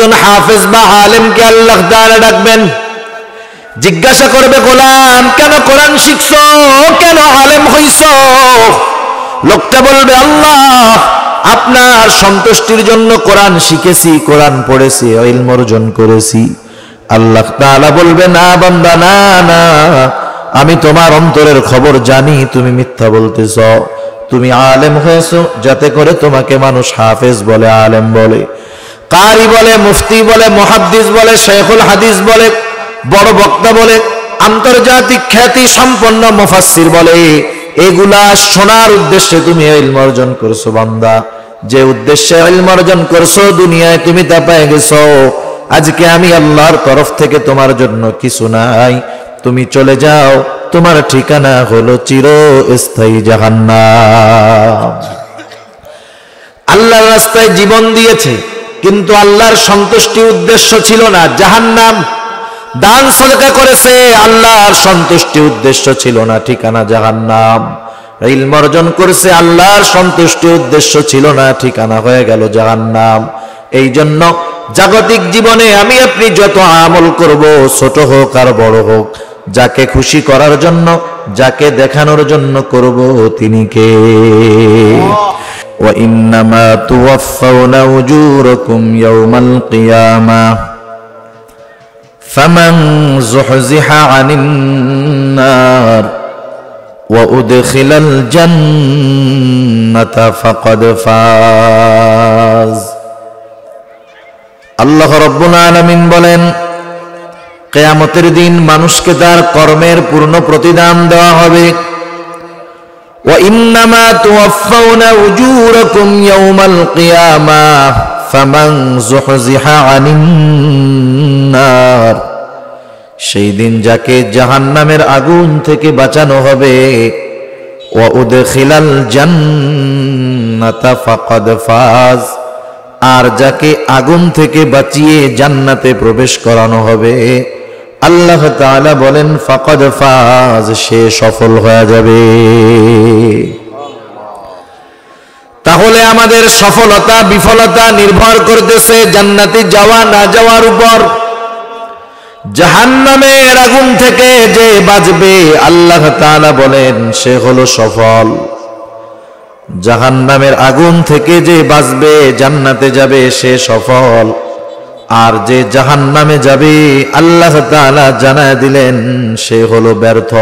একজন হাফেজ বা আলেমকে আল্লাহ তাআলা ডাকবেন, জিজ্ঞাসা করবে, গোলাম কেন কোরআন শিখছো, কেন আলেম হইছো? লোকটা বলবে, আল্লাহ আপনার সন্তুষ্টির জন্য কোরআন শিখেছি, কোরআন পড়েছি, ইলম অর্জন করেছি। আল্লাহ তাআলা বলবে, না বান্দা, না না, আমি তোমার অন্তরের খবর জানি, তুমি মিথ্যা বলতেছ। তুমি আলেম হয়েছো যাতে করে তোমাকে মানুষ হাফেজ বলে, আলেম বলে, কারি বলে, মুফতি বলে, মুহাদ্দিস বলে, শেখুল হাদিস বলে, বড় বক্তা বলে, আন্তর্জাতিক খ্যাতি সম্পন্ন মুফাসসির বলে। এগুলা শোনার উদ্দেশ্যে তুমি ইলম অর্জন করছো বান্দা। যে উদ্দেশ্যে ইলম অর্জন করছো, দুনিয়ায় তুমি তা পেয়ে গেছো। আজকে আমি আল্লাহর তরফ থেকে তোমার জন্য কিছু নাই, তুমি চলে যাও, তোমার ঠিকানা হলো চিরস্থায়ী জাহান্নাম। আল্লাহর রাস্তায় জীবন দিয়েছে, কিন্তু আল্লাহর সন্তুষ্টি উদ্দেশ্য ছিল না, জাহান্নাম। দান সদকা করেছে, আল্লাহর সন্তুষ্টি উদ্দেশ্য ছিল না, ঠিকানা জাহান্নাম। ইলম অর্জন করেছে, আল্লাহর সন্তুষ্টি উদ্দেশ্য ছিল না, ঠিকানা হয়ে গেল জাহান্নাম। এই জন্য জাগতিক জীবনে আমি আপনি যত আমল করব, ছোট হোক আর বড় হোক, যাকে খুশি করার জন্য, যাকে দেখানোর জন্য করব, তিনি কে? ওয়া ইন্নামা তুওয়াফাউনা উজুরাকুম ইয়াওমাল কিয়ামাহ ফামান যুহজিহা আনিন নার ওয়া উদখিলাল জান্নাতা ফাকাদ ফাজ। আল্লাহ রাব্বুল আলামিন বলেন, কিয়ামতের দিন মানুষকে তার কর্মের পূর্ণ প্রতিদান দেওয়া হবে। ওয়া ইন্নামা তুওয়াফাউনা উজুরাকুম ইয়াওমাল কিয়ামাহ ফামান যুহজিহা আনিন নার। সেই দিন যাকে জাহান্নামের আগুন থেকে বাঁচানো হবে, ওয়া উদখিলাল জান্নাতা ফাকাদ ফাজ, আর যাকে আগুন থেকে বাঁচিয়ে জান্নাতে প্রবেশ করানো হবে, আল্লাহ তাআলা বলেন ফাকাদ ফাজ, সে সফল হয়ে যাবে। তাহলে আমাদের সফলতা বিফলতা নির্ভর করতেছে জান্নাতে যাওয়া না যাওয়ার উপর। জাহান্নামের আগুন থেকে যে বাঁচবে, আল্লাহ তাআলা বলেন সে হলো সফল। জাহান্নামের আগুন থেকে যে বাঁচবে, জান্নাতে যাবে, সে সফল। আর যে জাহান্নামে যাবে, আল্লাহ তাআলা জানায় দিলেন সে হলো ব্যর্থ।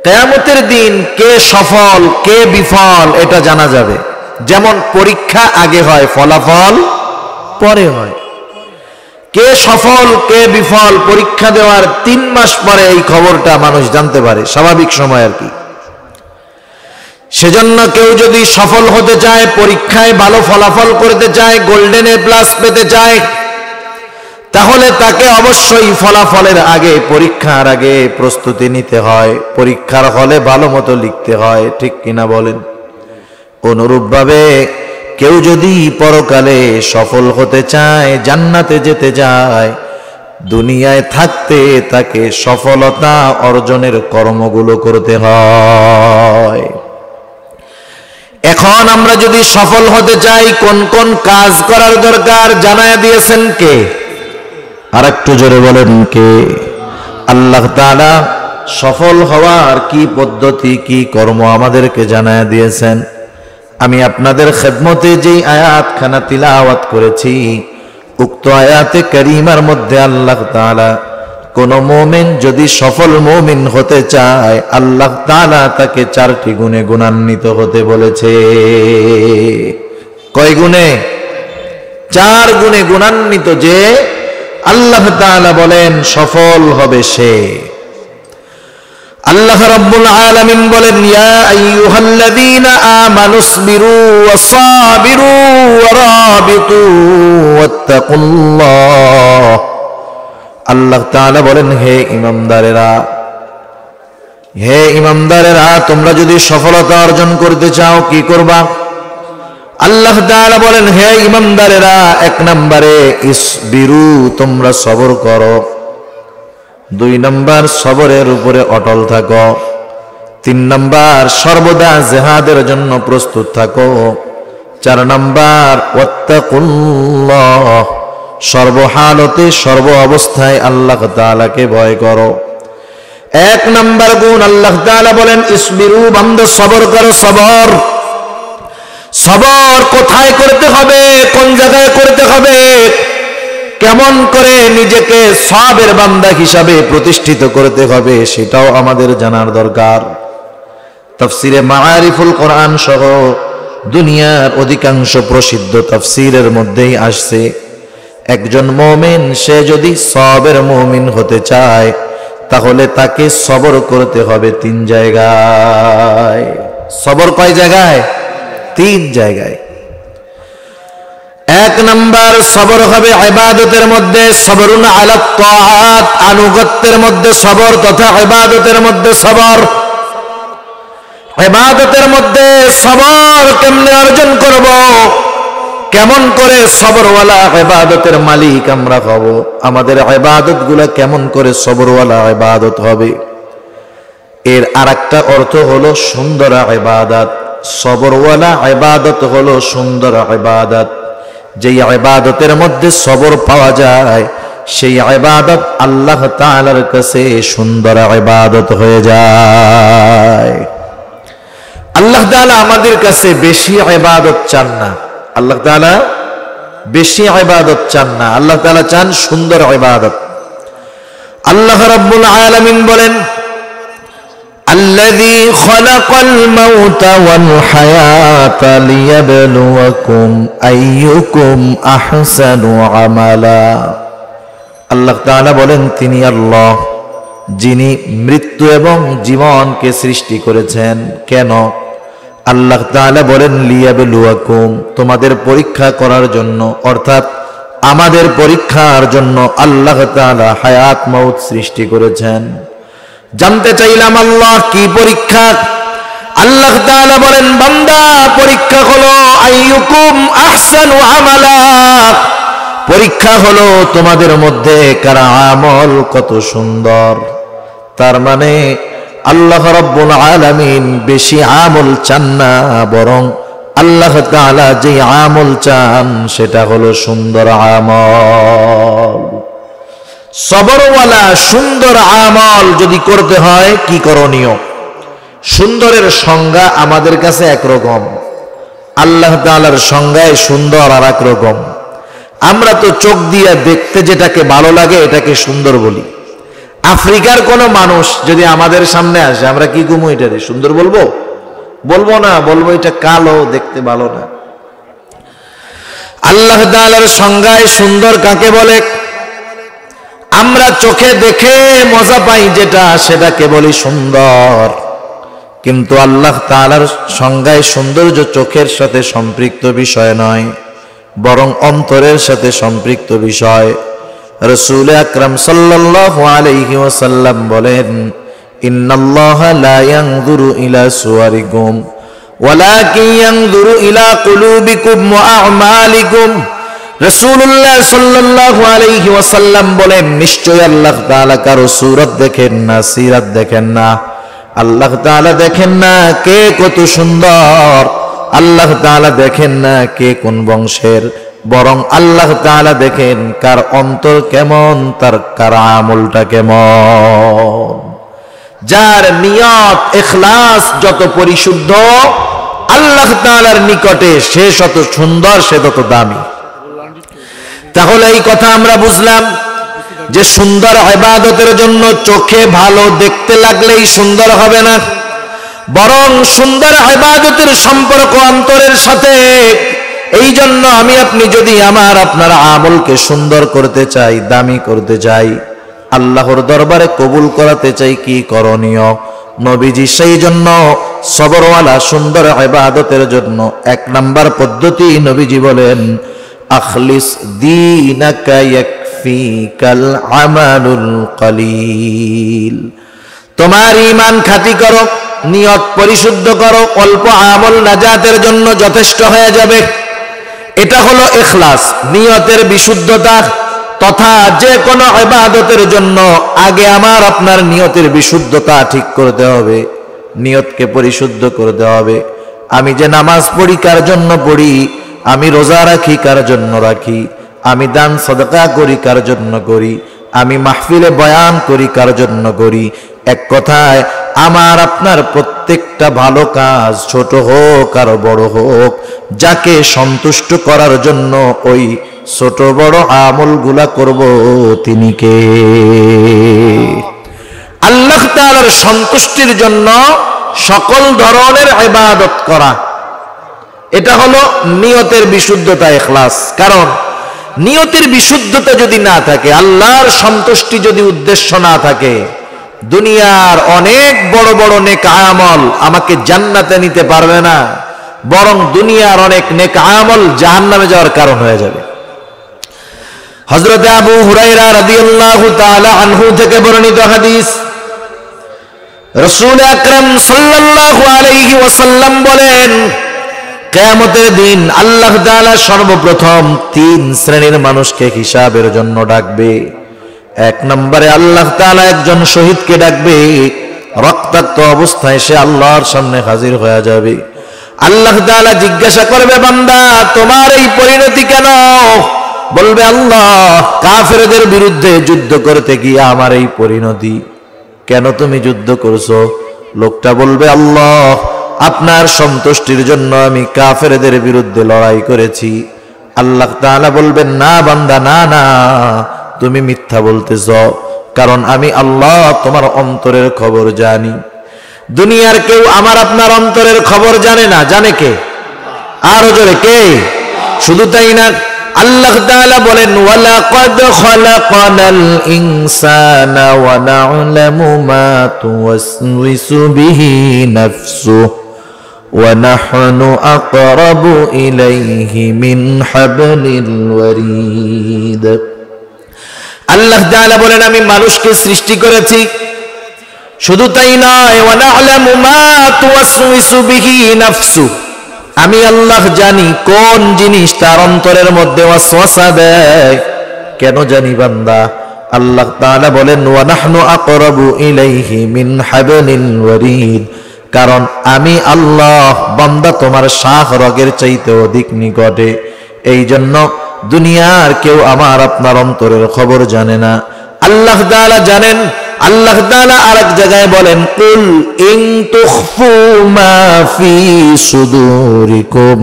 কিয়ামতের দিন কে সফল কে বিফল এটা জানা যাবে। যেমন পরীক্ষা আগে হয়, ফলাফল পরে হয়। কে সফল কে বিফল পরীক্ষা দেওয়ার 3 মাস পরে এই খবরটা মানুষ জানতে পারে, স্বাভাবিক সময় আর কি। সেজন্য কেউ যদি সফল হতে চায়, পরীক্ষায় ভালো ফলাফল করতে চায়, গোল্ডেন এ প্লাস পেতে চায়, তাহলে তাকে অবশ্যই ফলাফলের আগে, পরীক্ষার আগে প্রস্তুতি নিতে হয়, পরীক্ষার হলে ভালো মতো লিখতে হয়, ঠিক কিনা বলেন? অনুরূপভাবে কেউ যদি পরকালে সফল হতে চায়, জান্নাতে যেতে চায়, দুনিয়ায় থাকতে তাকে সফলতা অর্জনের কর্মগুলো করতে হয়। এখন আমরা যদি সফল হতে চাই, কোন কোন কাজ করার দরকার জানায়া দিয়েছেন কে? আর একটু জোরে বলেন কে? আল্লাহ তাআলা সফল হওয়ার কি পদ্ধতি, কি কর্ম আমাদেরকে জানায়া দিয়েছেন। আমি আপনাদের খেদমতে যেই আয়াতখানা তিলাওয়াত করেছি, উক্ত আয়াতে কারিমার মধ্যে আল্লাহ তাআলা কোন মুমিন যদি সফল মুমিন হতে চায়, আল্লাহ তাআলা তাকে 4টি গুণে গুণান্বিত হতে বলেছে। কয় গুণে? 4 গুণে গুণান্বিত যে আল্লাহ তাআলা বলেন সফল হবে সে। আল্লাহ রাব্বুল আলামিন বলেন, ইয়া আইয়ুহাল্লাযীনা আমানুসবিরু ওয়াসাবিরু ওয়ারাবিতু ওয়াত্তাকুল্লাহ। আল্লাহ তাআলা বলেন, হে ইমানদারেরা, তোমরা যদি সফলতা অর্জন করতে চাও কি করবা? আল্লাহ তাআলা বলেন, হে ইমানদারেরা, 1 নম্বরে ইসবিরু, তোমরা সবর করো। 2 নম্বর সবরের উপরে অটল থাকো। 3 নম্বর সর্বদা জিহাদের জন্য প্রস্তুত থাকো। 4 নাম্বার ওয়াত্তাকুল্লাহ, সর্বহালতে সর্ব অবস্থায় আল্লাহ তাআলাকে ভয় করো। 1 নাম্বার গুণ আল্লাহ তাআলা বলেন ইসবিরু, বান্দা সবর করো। সবর সবর কোথায় করতে হবে, কোন জায়গায় করতে হবে, কেমন করে নিজেকে সবের বান্দা হিসাবে প্রতিষ্ঠিত করতে হবে সেটাও আমাদের জানার দরকার। তাফসিরে মাআরিফুল কোরআন সহ দুনিয়ার অধিকাংশ প্রসিদ্ধ তাফসিরের মধ্যেই আসছে একজন মুমিন সে যদি সবের মুমিন হতে চায় তাহলে তাকে সবর করতে হবে 3 জায়গায়। সবর কয় জায়গায়? 3 জায়গায়। 1 নাম্বার সবর হবে ইবাদতের মধ্যে, সবরুন আলা তাআত, আনুগত্যের মধ্যে সবর তথা ইবাদতের মধ্যে সবর। ইবাদতের মধ্যে সবর কেমনে অর্জন করব, কেমন করে সবরওয়ালা ইবাদতের মালিক আমরা হব, আমাদের ইবাদতগুলো কেমন করে সবরওয়ালা ইবাদত হবে। এর আরেকটা অর্থ হলো সুন্দর ইবাদত। সবরওয়ালা ইবাদত হলো সুন্দর ইবাদত। যেই ইবাদতের মধ্যে সবর পাওয়া যায় সেই ইবাদত আল্লাহ তাআলার কাছে সুন্দর ইবাদত হয়ে যায়। আল্লাহ তাআলা আমাদের কাছে বেশি ইবাদত চান না, আল্লাহ তাআলা বেশি ইবাদত চান না, আল্লাহ তাআলা চান সুন্দর ইবাদত। আল্লাহ রাব্বুল আলামিন বলেন الذي خلق الموت والحياة ليبلوكم أيكم أحسن عملا। আল্লাহ তাআলা বলেন তিনি আল্লাহ যিনি মৃত্যু এবং জীবনকে সৃষ্টি করেছেন। কেন? আল্লাহ তাআলা বলেন লিয়াবলুয়াকুম, তোমাদের পরীক্ষা করার জন্য, অর্থাৎ আমাদের পরীক্ষার জন্য আল্লাহ তাআলা হায়াত মউত সৃষ্টি করেছেন। জানতে চাইলাম আল্লাহ কি পরীক্ষা? আল্লাহ তাআলা বলেন বান্দা পরীক্ষা হলো আইয়ুকুম আহসানু আমালা, পরীক্ষা হলো তোমাদের মধ্যে কার আমল কত সুন্দর। তার মানে আল্লাহ রাব্বুল আলামিন বেশি আমল চান না, বরং আল্লাহ তাআলা যে আমল চান সেটা হলো সুন্দর আমল। সবরওয়ালা সুন্দর আমল যদি করতে হয় কি করণীয়? সুন্দরের সংজ্ঞা আমাদের কাছে একরকম, আল্লাহ তাআলার সংজ্ঞায় সুন্দর আর এক রকম। আমরা তো চোখ দিয়ে দেখতে যেটাকে ভালো লাগে এটাকে সুন্দর বলি। আফ্রিকার কোন মানুষ যদি আমাদের সামনে আসে আমরা কি গুমো এটারে সুন্দর বলবো? বলবো না, বলবো এটা কালো, দেখতে ভালো না। আল্লাহ তাআলার সংজ্ঞায় সুন্দর কাকে বলে? আমরা চোখে দেখে মজা পাই যেটা সেটাকে বলি সুন্দর, কিন্তু আল্লাহ তাআলার সংজ্ঞায় সৌন্দর্য চোখের সাথে সম্পৃক্ত বিষয় নয়, বরং অন্তরের সাথে সম্পৃক্ত বিষয়। রাসূল আকরাম সাল্লাল্লাহু আলাইহি ওয়াসাল্লাম বলেন ইন্নাল্লাহা লা ইয়ানজুরু ইলা সুওয়ারিকুম ওয়ালাকিন ইয়ানজুরু ইলা কুলুবিকুম ওয়া আ'মালিকুম। রাসূলুল্লাহ সাল্লাল্লাহু আলাইহি ওয়াসাল্লাম বলেন নিশ্চয় আল্লাহ তাআলা কারো সূরত দেখেন না, সিরাত দেখেন না। আল্লাহ তাআলা দেখেন না কে কত সুন্দর, আল্লাহ তাআলা দেখেন না কে কোন বংশের, বরং আল্লাহ তাআলা দেখেন কার অন্তর কেমন, তার কার আমলটা কেমন। যার নিয়ত ইখলাস যত পরিশুদ্ধ আল্লাহ তাআলার নিকটে সে যত সুন্দর, সে তত দামি। তাহলে এই কথা আমরা বুঝলাম যে সুন্দর ইবাদতের জন্য চোখে ভালো দেখতে লাগলেই সুন্দর হবে না, বরং সুন্দর ইবাদতের সম্পর্ক অন্তরের সাথে। এই জন্য আমি আপনি যদি আপনার আমলকে সুন্দর করতে চাই, দামি করতে চাই, আল্লাহর দরবারে কবুল করাতে চাই, কি করণীয়? নবীজি সেই জন্য সবরওয়ালা সুন্দর ইবাদতের জন্য 1 নাম্বার পদ্ধতি নবীজি বলেন আখলিস দীনাকা ইয়াকফিকাল আমালুল কলিল। তোমার ঈমান খাঁটি করো, নিয়ত পরিশুদ্ধ করো, অল্প আমল নাজাতের জন্য যথেষ্ট হয়ে যাবে। এটা হলো ইখলাস, নিয়তের বিশুদ্ধতা। তথা যে কোনো ইবাদতের জন্য আগে আপনার নিয়তের বিশুদ্ধতা ঠিক করতে হবে, নিয়তকে পরিশুদ্ধ করতে হবে। আমি যে নামাজ পড়ি কার জন্য পড়ি, আমি রোজা রাখি কার জন্য রাখি, আমি দান সদকা করি কার জন্য করি, আমি মাহফিলে বয়ান করি কার জন্য করি। এক কথায় আমার আপনার প্রত্যেকটা ভালো কাজ, ছোট হোক আর বড় হোক, যাকে সন্তুষ্ট করার জন্য ওই ছোট বড় আমলগুলা করব, তিনি কে? আল্লাহ তাআলার সন্তুষ্টির জন্য সকল ধরনের ইবাদত করা, এটা হলো নিয়তের বিশুদ্ধতা, ইখলাস। কারণ নিয়তের বিশুদ্ধতা যদি না থাকে, আল্লাহর সন্তুষ্টি যদি উদ্দেশ্য না থাকে, দুনিয়ার অনেক বড় বড় নেক আমল আমাকে জান্নাতে নিতে পারবে না, বরং দুনিয়ার অনেক নেক আমল জাহান্নামে যাওয়ার কারণ হয়ে যাবে। হযরত আবু হুরায়রা রাদিয়াল্লাহু তাআলা আনহু থেকে বর্ণিত হাদিস, রাসূল আকরাম সাল্লাল্লাহু আলাইহি ওয়াসাল্লাম বলেন, কিয়ামতের দিন আল্লাহ তাআলা সর্বপ্রথম 3 শ্রেণীর মানুষকে হিসাবের জন্য ডাকবে। এক নম্বরে আল্লাহ তাআলা একজন শহীদকে ডাকবে, রক্তাক্ত অবস্থায় সে আল্লাহর সামনে হাজির হয়ে যাবে। আল্লাহ তাআলা জিজ্ঞাসা করবে, বান্দা তোমার এই পরিণতি কেন? বলবে, আল্লাহ কাফেরদের বিরুদ্ধে যুদ্ধ করতে গিয়ে আমার এই পরিণতি। কেন তুমি যুদ্ধ করছো? লোকটা বলবে, আল্লাহ আপনার সন্তুষ্টির জন্য আমি কাফেরদের বিরুদ্ধে লড়াই করেছি। আল্লাহ তাআলা বলবেন, না বান্দা, না না, তুমি মিথ্যা বলতেছ, কারণ আমি আল্লাহ তোমার অন্তরের খবর জানি। দুনিয়ার কেউ আমার আপনার অন্তরের খবর জানে না, জানে কে? আরো জোরে, কে? শুধু তাই না, আল্লাহ তাআলা বলেন, ওয়ালাকাদ খালাকনাল ইনসানা ওয়া না'লামু মা তুওয়াসওয়িসু বিহি নাফসুহু ওয়া নাহনু আকরাবু ইলাইহি মিন হাবলিল ওয়ারিদ। আল্লাহ তাআলা বলেন, আমি মানুষকে সৃষ্টি করেছি, শুধু তাই নয়, ওয়া না'লামু মা তুওয়াসওয়িসু বিহি নাফসুহু, আমি আল্লাহ জানি কোন জিনিস তার অন্তরের মধ্যে ওয়াসওয়াসা দেয়। কেন জানি বান্দা? আল্লাহ তাআলা বলেন, ওয়া নাহনু আকরাবু ইলাইহি মিন হাবলিল ওয়ারিদ, কারণ আমি আল্লাহ বান্দা তোমার শাখ রগের চাইতে অধিক নিকটে। এই জন্য দুনিয়ার কেউ আমার আপনার অন্তরের খবর জানে না, আল্লাহ তাআলা জানেন। আল্লাহ তাআলা আরেক জায়গায় বলেন, কুল ইন তুখফু মা ফি সুদুরিকুম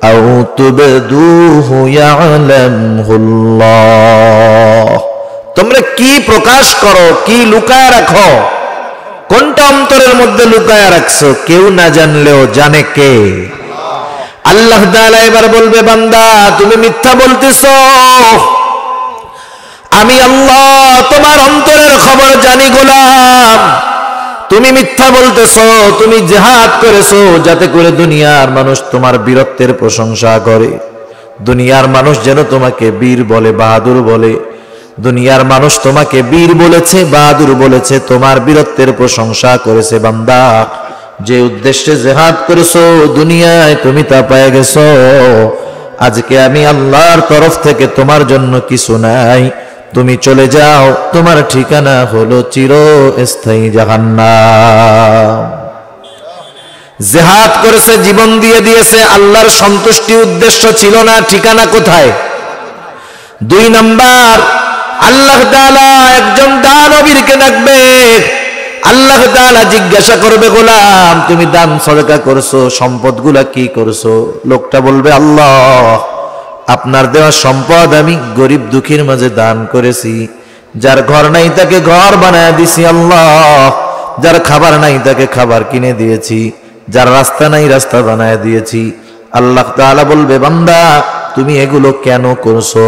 আও তুবদুহু ইয়ালামহুল্লাহ, তোমরা কি প্রকাশ করো, কি লুকায় রাখো, কোনটা অন্তরের মধ্যে লুকায় রাখছো, কেউ না জানলেও জানে কে? আল্লাহ তাআলা এবার বলবে, বান্দা তুমি মিথ্যা বলতেছো, আমি আল্লাহ তোমার অন্তরের খবর জানি গোলাম। তুমি মিথ্যা বলতেছো, তুমি জিহাদ করেছো যাতে করে দুনিয়ার মানুষ তোমার বীরত্বের প্রশংসা করে, দুনিয়ার মানুষ যেন তোমাকে বীর বলে, বাহাদুর বলে। দুনিয়ার মানুষ তোমাকে বীর বলেছে, বাহাদুর বলেছে, তোমার বীরত্বের প্রশংসা করেছে। বান্দা যে উদ্দেশ্যে জিহাদ করেছো দুনিয়ায় তুমি তা পেয়ে গেছো। আজকে আমি আল্লাহর তরফ থেকে তোমার জন্য কিছু নাই, তুমি চলে যাও, তোমার ঠিকানা হলো চিরস্থায়ী জাহান্নাম। জিহাদ করেছে, জীবন দিয়ে দিয়েছে, আল্লাহর সন্তুষ্টি উদ্দেশ্য ছিল না, ঠিকানা কোথায়? 2 নাম্বার, আল্লাহ তাআলা একজন দানবীরকে ডাকবে। আল্লাহ তাআলা জিজ্ঞাসা করবে, গোলাম তুমি দান সদকা করছো, সম্পদগুলা কি করছো? লোকটা বলবে, আল্লাহ আপনার দেওয়া সম্পদ আমি গরিব দুঃখীর মাঝে দান করেছি। যার ঘর নাই তাকে ঘর বানায় দিছি আল্লাহ, যার খাবার নাই তাকে খাবার কিনে দিয়েছি, যার রাস্তা নাই রাস্তা বানায় দিয়েছি। আল্লাহ তাআলা বলবে, বান্দা তুমি এগুলো কেন করছো?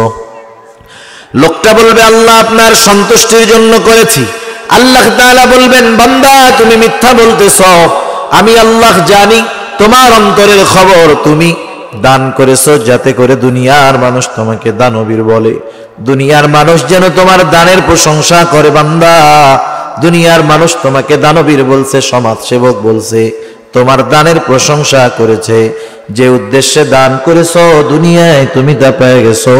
লোকটা বলবে, আল্লাহ আপনার সন্তুষ্টির জন্য করেছি। আল্লাহ তাআলা বলবেন, বান্দা তুমি মিথ্যা বলতেছো, আমি আল্লাহ জানি তোমার অন্তরের খবর। তুমি দান করেছো যাতে করে দুনিয়ার মানুষ তোমাকে দানবীর বলে, দুনিয়ার মানুষ যেন তোমার দানের প্রশংসা করে। বান্দা দুনিয়ার মানুষ তোমাকে দানবীর বলছে, সমাজসেবক বলছে, তোমার দানের প্রশংসা করেছে। যে উদ্দেশ্যে দান করেছো দুনিয়ায় তুমি তা পেয়ে গেছো।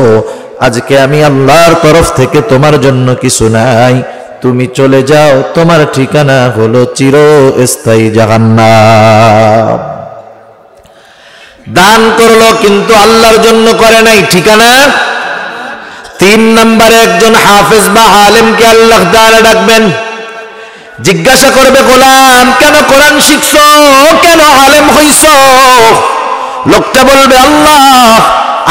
আজকে আমি আল্লাহর তরফ থেকে তোমার জন্য কিছু নাই, তুমি চলে যাও, তোমার ঠিকানা হলো চিরস্থায়ী জাহান্নাম। দান করলো কিন্তু আল্লাহর জন্য করে নাই, ঠিকানা। 3 নম্বরে একজন হাফেজ বা আলেমকে আল্লাহ তাআলা ডাকবেন, জিজ্ঞাসা করবে গোলাম কেন কোরআন শিখছো, কেন আলেম হইছো? লোকটা বলবে আল্লাহ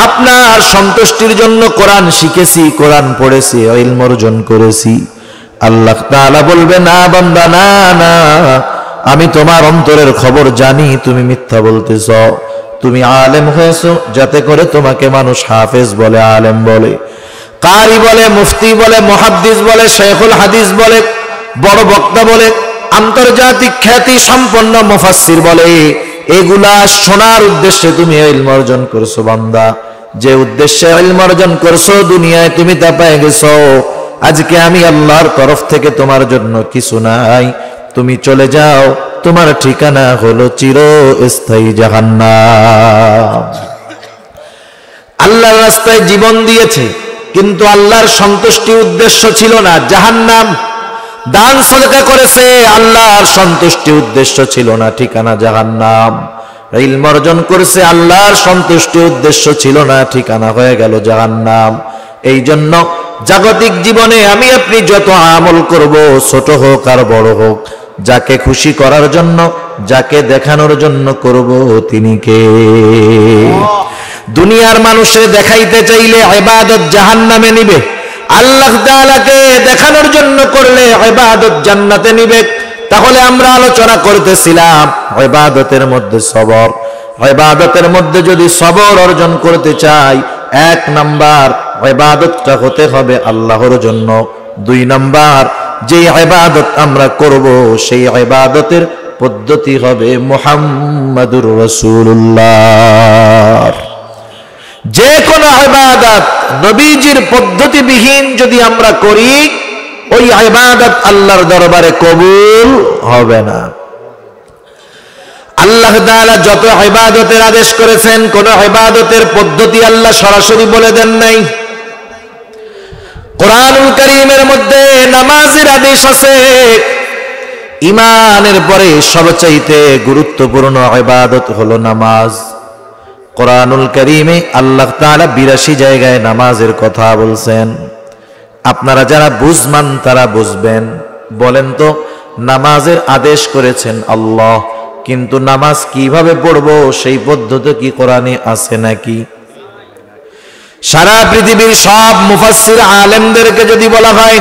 আপনার সন্তুষ্টির জন্য কোরআন শিখেছি, কোরআন পড়েছি, ইলম অর্জন করেছি। আল্লাহ তাআলা বলবে না বান্দা, না না, আমি তোমার অন্তরের খবর জানি, তুমি মিথ্যা বলতেছ। তুমি আলেম হয়েছো যাতে করে তোমাকে মানুষ হাফেজ বলে, আলেম বলে, কারি বলে, মুফতি বলে, মুহাদ্দিস বলে, শেখুল হাদিস বলে, বড় বক্তা বলে, আন্তর্জাতিক খ্যাতি সম্পন্ন মুফাসসির বলে। এগুলা শোনার উদ্দেশ্যে তুমি ইলম অর্জন করছো বান্দা। যে উদ্দেশ্যে ইলম অর্জন করছো দুনিয়ায় তুমি তা পেয়ে গেছো। আজকে আমি আল্লাহর তরফ থেকে তোমার জন্য কিছু নাই, তুমি চলে যাও, তোমার ঠিকানা হলো চিরস্থায়ী জাহান্নাম। আল্লাহর রাস্তায় জীবন দিয়েছে কিন্তু আল্লাহর সন্তুষ্টি উদ্দেশ্য ছিল না, জাহান্নাম। দান সদকা করেছে, আল্লাহর সন্তুষ্টি উদ্দেশ্য ছিল না, ঠিকানা জাহান্নাম। ইলম অর্জন করেছে, আল্লাহর সন্তুষ্টি উদ্দেশ্য ছিল না, ঠিকানা হয়ে গেল জাহান্নাম। এই জন্য জাগতিক জীবনে আমি আপনি যত আমল করব, ছোট হোক আর বড় হোক, যাকে খুশি করার জন্য, যাকে দেখানোর জন্য করব, তিনি কে? দুনিয়ার মানুষে দেখাইতে চাইলে ইবাদত জাহান্নামে নিবে, আল্লাহ তাআলাকে দেখানোর জন্য করলে ইবাদত জান্নাতে নিবে। তাহলে আমরা আলোচনা করতেছিলাম ইবাদতের মধ্যে সবর। ইবাদতের মধ্যে যদি সবর অর্জন করতে চাই, 1 নাম্বার ইবাদতটা হতে হবে আল্লাহর জন্য। 2 নাম্বার যে ইবাদত আমরা করব সেই ইবাদতের পদ্ধতি হবে মুহাম্মাদুর রাসূলুল্লাহ। যে কোনো ইবাদত নবীজির পদ্ধতিবিহীন যদি আমরা করি, ওই ইবাদত আল্লাহর দরবারে কবুল হবে না। আল্লাহ তাআলা যত ইবাদতের আদেশ করেছেন, কোন ইবাদতের পদ্ধতি আল্লাহ সরাসরি বলে দেন নাই। কোরআনুল কারীমের মধ্যে নামাজের আদেশ আছে। ঈমানের পরে সবচাইতে গুরুত্বপূর্ণ ইবাদত হলো নামাজ। কোরআনুল কারীমে আল্লাহ তাআলা 82 জায়গায় নামাজের কথা বলছেন। আপনারা যারা বুঝমান তারা বুঝবেন। বলেন তো, নামাজের আদেশ করেছেন আল্লাহ, কিন্তু নামাজ কিভাবে পড়বো সেই পদ্ধতি কি কোরআনে আছে নাকি? সারা পৃথিবীর সব মুফাসসির আলেমদেরকে যদি বলা হয়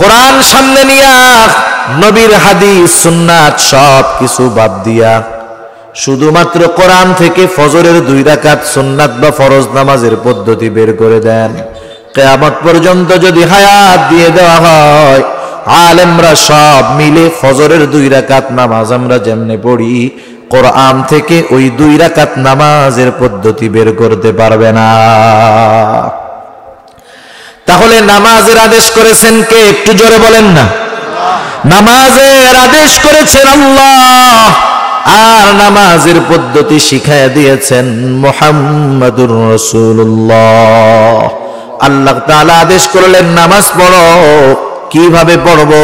কোরআন সামনে নিয়া, নবীর হাদিস সুন্নাত সব কিছু বাদ দিয়া শুধুমাত্র কোরআন থেকে ফজরের 2 রাকাত সুন্নাত বা ফরজ নামাজের পদ্ধতি বের করে দেন, কিয়ামত পর্যন্ত যদি হায়াত দিয়ে দেওয়া হয়, আলেমরা সব মিলে ফজরের 2 রাকাত নামাজ আমরা যেমনে পড়ি, কোরআন থেকে ওই 2 রাকাত নামাজের পদ্ধতি বের করতে পারবে না। তাহলে নামাজের আদেশ করেছেন কে? একটু জোরে বলেন না। নামাজের আদেশ করেছেন আল্লাহ, আর নামাজের পদ্ধতি শিখায়া দিয়েছেন মুহাম্মাদুর রাসূলুল্লাহ। আল্লাহ তাআলা আদেশ করলেন নামাজ পড়ো। কিভাবে পড়বো?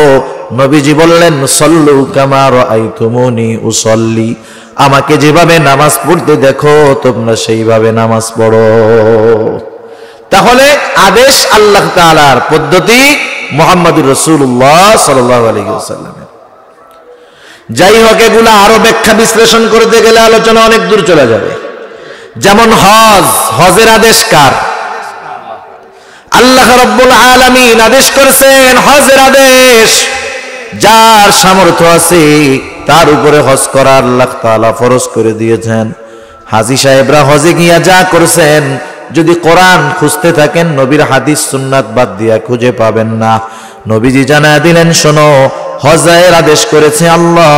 নবীজি বললেন সল্লু কামা রাআইতুমুনি উসাল্লি, আমাকে যেভাবে নামাজ পড়তে দেখো তোমরা সেইভাবে নামাজ পড়ো। তাহলে আদেশ আল্লাহ তাআলার, পদ্ধতি মুহাম্মাদুর রাসূলুল্লাহ সাল্লাল্লাহু আলাইহি ওয়াসাল্লাম। যাই হোক, এগুলা আরো ব্যাখ্যা বিশ্লেষণ করতে গেলে আলোচনা অনেক দূর চলে যাবে। যেমন হজ, হজের আদেশ কার? আল্লাহ রাব্বুল আলামিন আদেশ করেছেন হজের আদেশ। যার সামর্থ্য আছে তার উপরে হজ করা আল্লাহ তাআলা ফরজ করে দিয়েছেন। হাজী সাহেবরা হজে গিয়া যা করছেন, যদি কোরআন খুঁজতে থাকেন নবীর হাদিস সুন্নাত বাদ দিয়া খুঁজে পাবেন না। নবীজি জানায় দিলেন, শোনো, হজের আদেশ করেছে আল্লাহ,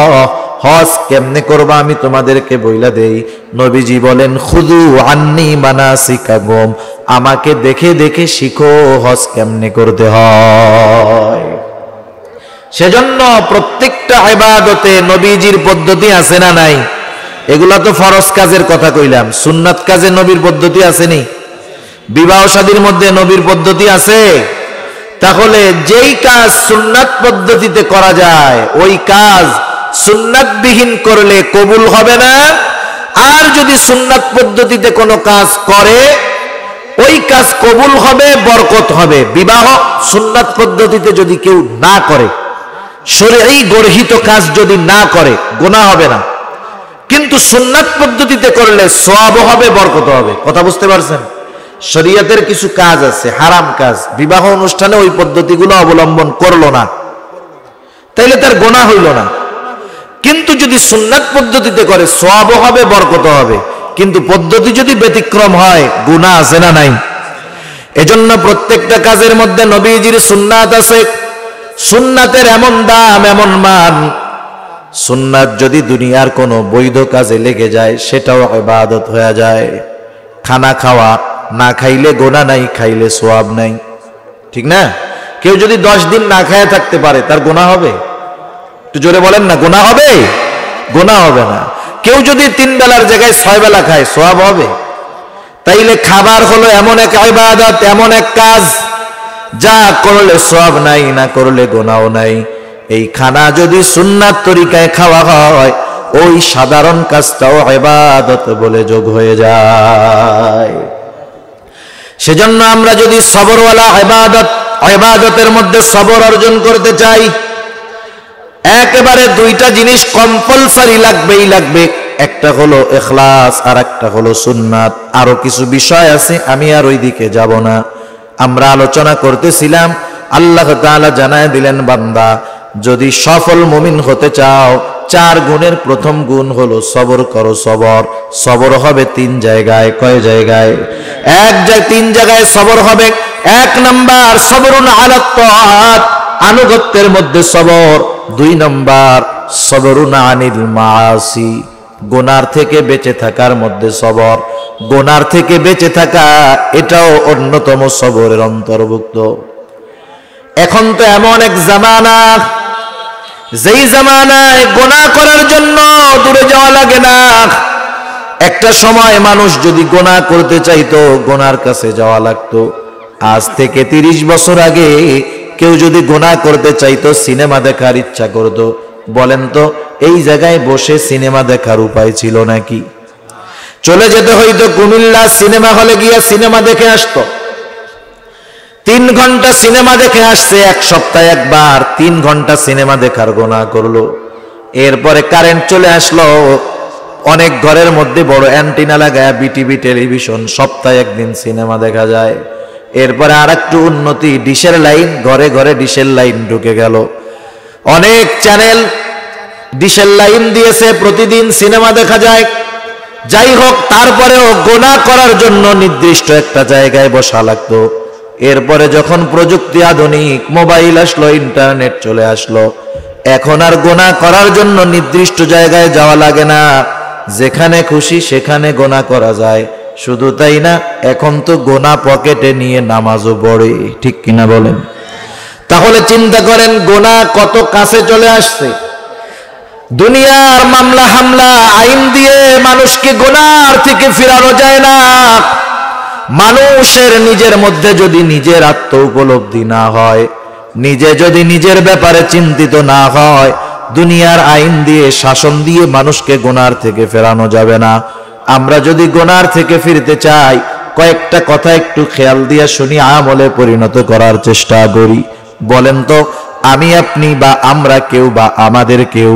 হজ কেমনে করবা আমি তোমাদেরকে বইলা দেই। নবীজি বলেন খুযু আন্নী মানাসিকাকুম, আমাকে দেখে দেখে শিখো হজ কেমনে করতে হয়। সেজন্য প্রত্যেকটা ইবাদতে নবীজির পদ্ধতি আছে না নাই? এগুলা তো ফরজ কাজের কথা কইলাম, সুন্নাত কাজে নবীর পদ্ধতি আসেনি? বিবাহ শাদীর মধ্যে নবীর পদ্ধতি আছে। তাহলে যেই কাজ সুন্নাত পদ্ধতিতে করা যায়, ওই কাজ সুন্নাতবিহীন করলে কবুল হবে না, আর যদি সুন্নাত পদ্ধতিতে কোনো কাজ করে ওই কাজ কবুল হবে, বরকত হবে। বিবাহ সুন্নাত পদ্ধতিতে যদি কেউ না করে, শরঈ গর্হিত কাজ যদি না করে, গুনাহ হবে না। কিন্তু সুন্নাত পদ্ধতিতে করলে সওয়াব হবে, বরকত হবে। কথা বুঝতে পারছেন? শরীয়তের কিছু কাজ আছে, হারাম কাজ, বিবাহ অনুষ্ঠানে ওই পদ্ধতিগুলো অবলম্বন করলো না, তাইলে তার গুনাহ হইল না। কিন্তু যদি সুন্নাত পদ্ধতিতে করে সওয়াব হবে, বরকত হবে। কিন্তু পদ্ধতি যদি ব্যতিক্রম হয়, গুনাহ আছে না নাই? এজন্য প্রত্যেকটা কাজের মধ্যে নবীজির সুন্নাত আছে। সুন্নাতের এমন দাম, এমন মান, সুন্নাত যদি দুনিয়ার কোনো বৈধ কাজে লেগে যায় সেটাও ইবাদত হয়ে যায়। খানা খাওয়া, না খাইলে গুনাহ নাই, খাইলে সওয়াব নাই, ঠিক না? কেউ যদি 10 দিন না খেয়ে থাকতে পারে, তার গুনাহ হবে? একটু জোরে বলেন না, গুনাহ হবে? গুনাহ হবে না। কেউ যদি 3 বেলার জায়গায় 6 বেলা খায়, সওয়াব হবে? তাইলে খাবার হলো এমন এক ইবাদত, এমন এক কাজ যা করলে সওয়াব নাই, না করলে গুনাহ নাই। এই খানা যদি সুন্নাত তরিকায় খাওয়া হয়, ওই সাধারণ কাজটাও ইবাদত বলে যোগ হয়ে যায়। সেজন্য আমরা যদি সবরওয়ালা ইবাদতের মধ্যে সবর অর্জন করতে চাই, একেবারে 2টা জিনিস কম্পালসারি লাগবেই লাগবে। একটা হলো ইখলাস, আর একটা হলো সুন্নাত। আরো কিছু বিষয় আছে, আমি আর ওই দিকে যাব না। আমরা আলোচনা করতেছিলাম, আল্লাহ তাআলা জানায় দিলেন, বান্দা যদি সফল মুমিন হতে চাও, 4 গুণের প্রথম গুণ হলো সবর করো। সবর সবর হবে 3 জায়গায়। কয় জায়গায়? 3 জায়গায় সবর হবে। 1 নাম্বার সবরুন আলা তাআত, আনুগত্যের মধ্যে সবর। 2 নাম্বার সবরুন আনিল মাআসি, গুনার থেকে বেঁচে থাকার মধ্যে সবর। গুনার থেকে বেঁচে থাকা এটাও অন্যতম সবরের অন্তর্ভুক্ত। এখন তো এমন এক জামানা, যেই জামানায় গুনাহ করার জন্য দূরে যাওয়া লাগে না। একটা সময় মানুষ যদি গুনাহ করতে চাইতো, গুনার কাছে যাওয়া লাগতো। আজ থেকে 30 বছর আগে কেউ যদি গুনাহ করতে চাইতো, সিনেমা দেখার ইচ্ছা করতো, বলেন তো এই জায়গায় বসে সিনেমা দেখার উপায় ছিল নাকি? চলে যেতে হইতো কুমিল্লা সিনেমা হলে, গিয়ে সিনেমা দেখে আসতো। 3 ঘন্টা সিনেমা দেখে আসছে, 1 সপ্তাহে একবার 3 ঘন্টা সিনেমা দেখার গুনাহ করলো। এরপরে কারেন্ট চলে আসলো, অনেক ঘরের মধ্যে বড় অ্যান্টিনা লাগায় বিটিভি টেলিভিশন, সপ্তাহে 1 দিন সিনেমা দেখা যায়। এরপরে আরেকটু উন্নতি, ডিশের লাইন, ঘরে ঘরে ডিশের লাইন ঢুকে গেল। অনেক চ্যানেল ডিশের লাইন দিয়েছে, প্রতিদিন সিনেমা দেখা যায়। যাই হোক, তারপরেও গুনাহ করার জন্য নির্দিষ্ট একটা জায়গায় বসা লাগতো। এরপরে যখন প্রযুক্তি আধুনিক, মোবাইল আসলো, ইন্টারনেট চলে আসলো, এখন আর গুনাহ করার জন্য নির্দিষ্ট জায়গায় যাওয়া লাগে না, যেখানে খুশি সেখানে গুনাহ করা যায়। শুধু তাই না, এখন তো গুনাহ পকেটে নিয়ে নামাজও পড়ে, ঠিক কিনা বলেন? তাহলে চিন্তা করেন গুনাহ কত কাছে চলে আসছে। দুনিয়ার মামলা হামলা আইন দিয়ে মানুষকে গুনার থেকে ফিরানো যায় না। মানুষের নিজের মধ্যে যদি নিজের আত্ম উপলব্ধি না হয়, নিজে যদি নিজের ব্যাপারে চিন্তিত না হয়, দুনিয়ার আইন দিয়ে, শাসন দিয়ে মানুষকে গুনার থেকে ফেরানো যাবে না। আমরা যদি গুনার থেকে ফিরতে চাই, কয়েকটা কথা একটু খেয়াল দিয়ে শুনি, আমলে পরিণত করার চেষ্টা করি। বলেন তো, আমি আপনি বা আমরা কেউ বা আমাদের কেউ,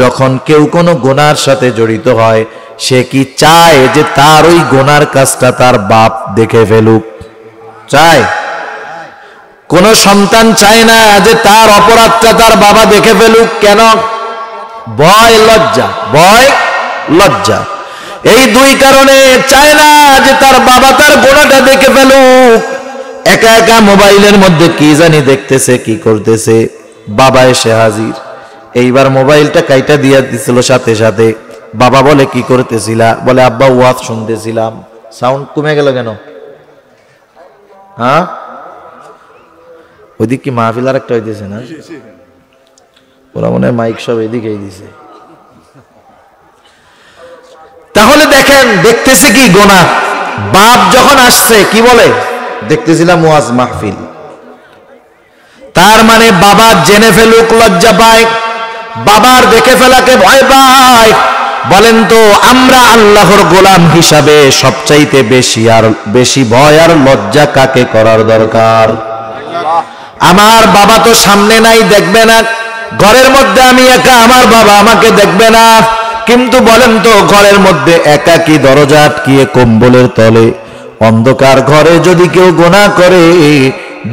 যখন কেউ কোনো গুনার সাথে জড়িত হয়, সে কি চায় যে তার ওই গুনার কাজটা তার বাপ দেখে ফেলুক? চায়? কোন সন্তান চায় না যে তার অপরাধটা তার বাবা দেখে ফেলুক। কেন? ভয়, লজ্জা। ভয়, লজ্জা, এই 2 কারণে চায় না যে তার বাবা তার গুনাহটা দেখে ফেলুক। একা একা মোবাইলের মধ্যে কি জানি দেখতেছে, কি করতেছে, বাবা এসে হাজির। এইবার মোবাইলটা কাইটা দিয়া দিছিল সাথে সাথে। বাবা বলে, কি করতেছিলা? বলে, আব্বা ওয়াজ শুনতেছিলাম। সাউন্ড কমে গেল কেন? হ্যাঁ, ওইদিক কি মাহফিল আর একটা হইতেছে না? ওরা মনে হয় মাইক সব এদিকেই দিছে। তাহলে দেখেন, দেখতেছে কি গুনাহ। বাপ যখন আসছে কি বলে, দেখতেছিলাম ওয়াজ মাহফিল। তার মানে বাবা জেনে ফেলুক লজ্জা পায়, বাবার দেখে ফেলাকে ভয় পায়, বলেন তো আমরা আল্লাহর গোলাম হিসাবে সবচাইতে বেশি ভয় আর লজ্জা কাকে করার দরকার? আমার বাবা তো সামনে নাই, দেখবে না। ঘরের মধ্যে আমি একা, আমার বাবা আমাকে দেখবে না। কিন্তু বলেন তো ঘরের মধ্যে একাকী দরজা আটকিয়ে কম্বলের তলে অন্ধকার ঘরে যদি কেউ গুনাহ করে,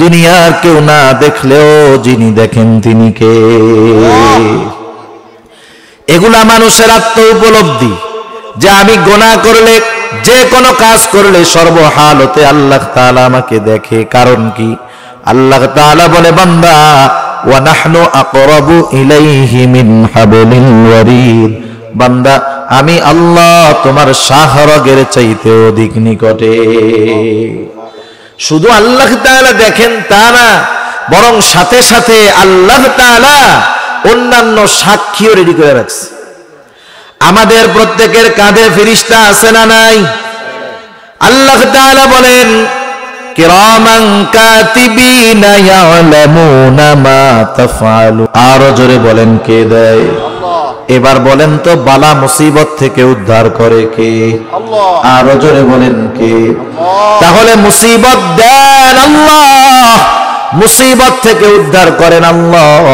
দুনিয়ার কেউ না দেখলেও যিনি দেখেন তিনি কে? এগুলা মানুষের আত্ম উপলব্ধি যে আমি গুনাহ করলে, যে কোনো কাজ করলে সর্বহালতে আল্লাহ তাআলা আমাকে দেখে। কারণ কি? আল্লাহ তাআলা বলে, বান্দা ওয়া নাহনু আকরাবু ইলাইহি মিন হাবলিল ওয়ারিদ, বান্দা আমি আল্লাহ তোমার শাহরগের চাইতে অধিক নিকটে। শুধু আল্লাহ তাআলা দেখেন তা না, বরং সাথে সাথে আল্লাহ তাআলা অন্যান্য সাক্ষীও রেডি করে রাখছে। আমাদের প্রত্যেকের কাঁধে ফেরেশতা আছে না নাই? আল্লাহ তাআলা বলেন, কিরামান কাতিবিনা ইয়ালামুনা মা তাফআলু। আরো জোরে বলেন, কে দেয়? এবার বলেন তো বালা মুসিবত থেকে উদ্ধার করে কে? আরো জোরে বলেন, কে? তাহলে মুসিবত দেন আল্লাহ, মুসিবত থেকে উদ্ধার করেন আল্লাহ।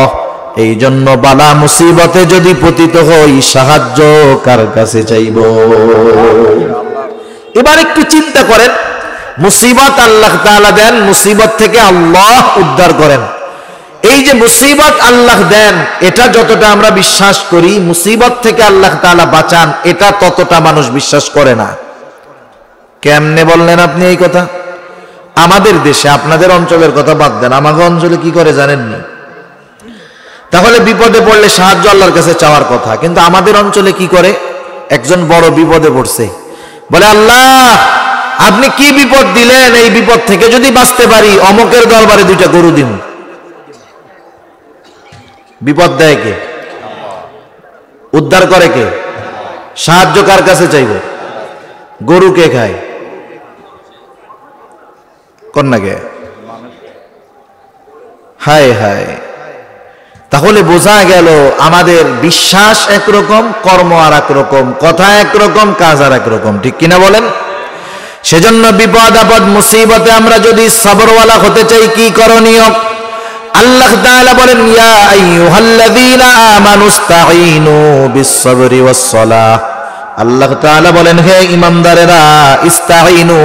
এই জন্য বালা মুসিবতে যদি পতিত হই, সাহায্য কার কাছে চাইব? এবার একটু চিন্তা করেন, মুসিবত আল্লাহ তাআলা দেন, মুসিবত থেকে আল্লাহ উদ্ধার করেন। এই যে মুসিবত আল্লাহ দেন, এটা যতটা আমরা বিশ্বাস করি, মুসিবত থেকে আল্লাহ তাআলা বাঁচান, এটা ততটা মানুষ বিশ্বাস করে না। কেমনে বললেন আপনি এই কথা? আমাদের দেশে, আপনাদের অঞ্চলের কথা বাদ দেন, আমাদের অঞ্চলে কি করে জানেননি? তাহলে বিপদে পড়লে সাহায্য আল্লাহর কাছে চাওয়ার কথা, কিন্তু আমাদের অঞ্চলে কি করে? একজন বড় বিপদে পড়ছে, বলে আল্লাহ আপনি কি বিপদ দিলেন, এই বিপদ থেকে যদি বাঁচতে পারি অমকের দরবারে 2টা গরু দিন। বিপদ দেয় কে? উদ্ধার করে কে? সাহায্য কার কাছে চাইব? গরু কে খায়? কন্যা কে? হায় হায়। তাহলে বোঝা গেল আমাদের বিশ্বাস একরকম, কর্ম আর একরকম, কথা একরকম, কাজ আর একরকম, ঠিক কিনা বলেন? সেজন্য বিপদ আপদ মুসিবতে আমরা যদি সবরওয়ালা হতে চাই, কি করণীয়? আল্লাহ তাআলা বলেন, ইয়া আইয়ুহাল্লাযীনা আমানুস্তাঈনু বিস-সাবরি ওয়াস-সালাহ। আল্লাহ তাআলা বলেন, হে ঈমানদারেরা, ইস্তাঈনু,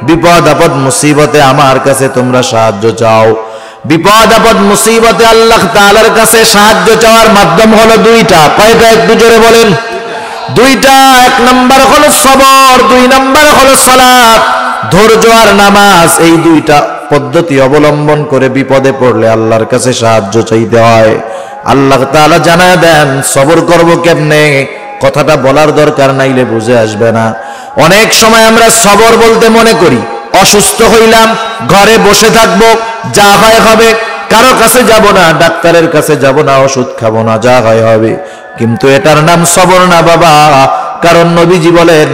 বিপদ আপদ মুসিবতে আমার কাছে তোমরা সাহায্য চাও। বিপদ আপদ মুসিবতে আল্লাহ তাআলার কাছে সাহায্য চাওয়ার মাধ্যম হলো 2টা। কয়টা? একটু জোরে বলেন। 2টা। 1 নাম্বার হলো সবর, 2 নাম্বার হলো সালাত, ধৈর্য আর নামাজ। এই 2টা পদ্ধতি অবলম্বন করে বিপদে পড়লে আল্লাহর কাছে সাহায্য চাইতে হয়। আল্লাহ তাআলা জানায় দেন সবর করব কেমনে, কথাটা বলার দরকার নাইলে বুঝে আসবে না। অনেক সময় আমরা সবর বলতে মনে করি অসুস্থ হইলাম, ঘরে বসে থাকবো, যা হয় হবে, কারো কাছে যাব না, ডাক্তারের কাছে যাব না, ওষুধ খাবো না, যা হয় হবে। কিন্তু এটার নাম সবর না বাবা। কারণ নবীজি বলেন,